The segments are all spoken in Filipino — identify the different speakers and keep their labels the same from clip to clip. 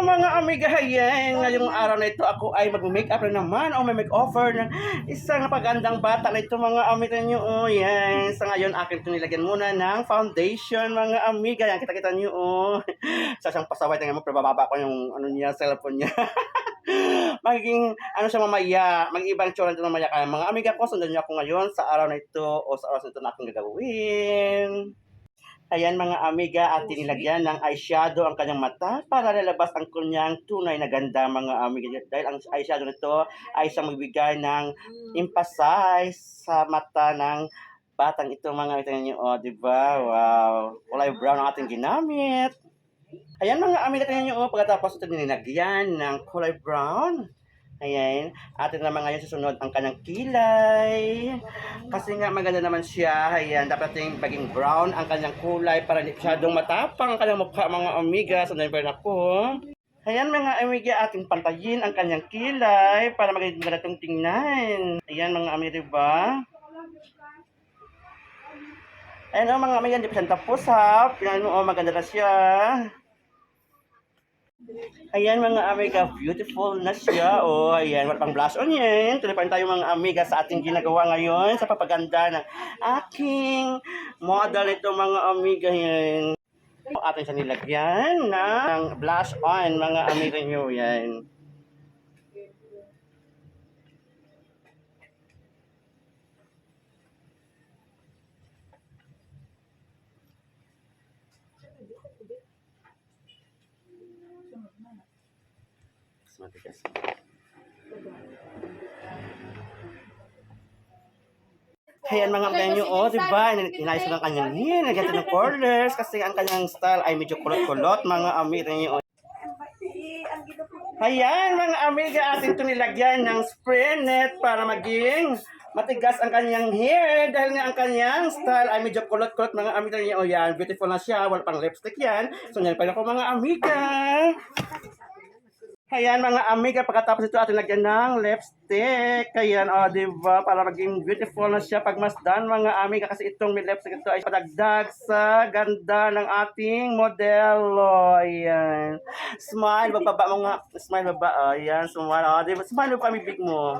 Speaker 1: mga amiga, hayan, ngayong araw na ito ako ay mag-makeup na naman o may make-offer ng isang napagandang bata na ito mga amiga nyo. Oh, yan. Sa ngayon, akin ito nilagyan muna ng foundation mga amiga. Yan, kita-kita nyo. Oh. Sa siyang pasaway, tingnan mo, bababa ko yung ano niya, cellphone niya. Magiging, ano siya mamaya, mag-ibang tsura nito mamaya. Kaya mga amiga ko, sundan niyo ako ngayon sa araw na ito o sa oras na ito na aking gagawin. Ayan mga amiga, at tinilagyan ng eyeshadow ang kanyang mata para lalabas ang kanyang tunay na ganda mga amiga. Dahil ang eyeshadow nito ay isang magbigay ng emphasize sa mata ng batang ito mga amiga niyo. O, diba? Wow! Kulay brown ang ating ginamit. Ayan mga amiga niyo, pagkatapos ito ninilagyan ng kulay brown. Ayan, atin naman ngayon susunod ang kanyang kilay. Kasi nga maganda naman siya. Ayan, dapat natin maging brown ang kanyang kulay para hindi masyadong matapang ang kanyang mukha mga amiga. Sundan pa rin ako. Ayan mga amiga, ating pantayin ang kanyang kilay para maging maganda itong tingnan. Ayan mga amiga, diba? Ayan o mga amiga, hindi pa siya tapos ha. Pinan mo, maganda na siya. Ayan mga amiga, beautiful na siya. Oh, ayan, wala pang blush on yan. Tuloy pa rin tayo mga amiga sa ating ginagawa ngayon sa papaganda ng aking model ito mga amiga yan. Atin siya nilagyan ng blush on mga amiga nyo yan. Matigas. Ayan mga amiga nyo, oh, diba? Inayos ko ng kanyang hair, nagyan ng curlers kasi ang kanyang style ay medyo kulot-kulot mga amiga nyo. Ayan mga amiga, atin ito nilagyan ng spray net para maging matigas ang kanyang hair dahil nga ang kanyang style ay medyo kulot-kulot mga amiga nyo. Oh, yan, beautiful na siya, wala pang lipstick yan. So, yan pa rin ako mga amiga. Ayan mga amiga, pagkatapos ito atin lagyan ng lipstick. Ayan, o, diba? Para maging beautiful na siya pagmasdan mga amiga. Kasi itong may lipstick ito ay padagdag sa ganda ng ating modelo. Ayan. Smile, bababa mo nga. Smile, baba. Ayan, smile. O, diba? Smile mo kami big mo.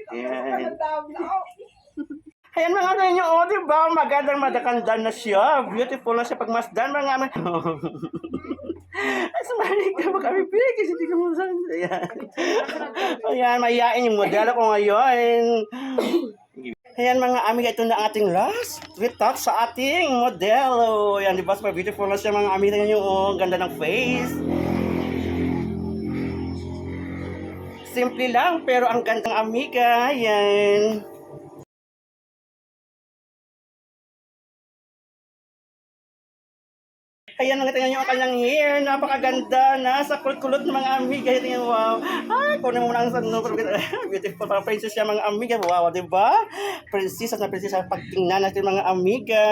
Speaker 1: Ayan. Ayan mga amiga nyo, o, diba? Magandang madakandan na siya. Beautiful na siya pagmasdan mga amiga. Ay, sumali ka ba kami big? Kasi hindi ka mo saan. Ayan. Ayan, mayayain yung modelo ko ngayon. Ayan mga amiga, ito na ang ating last retouch sa ating modelo. Ayan, diba? Super beautiful na siya mga amiga nyo. Oh, ganda ng face. Simple lang, pero ang gandang amiga. Ayan. Ayan, tingnan nyo ang kanyang hair. Napakaganda. Nasa kulot-kulot ng mga amiga. Tingnan, wow. Ay, kunin mo muna ang sano. Beautiful. Parang princess siya mga amiga. Wow, diba? Princess na princess. Pagtingnan natin mga amiga.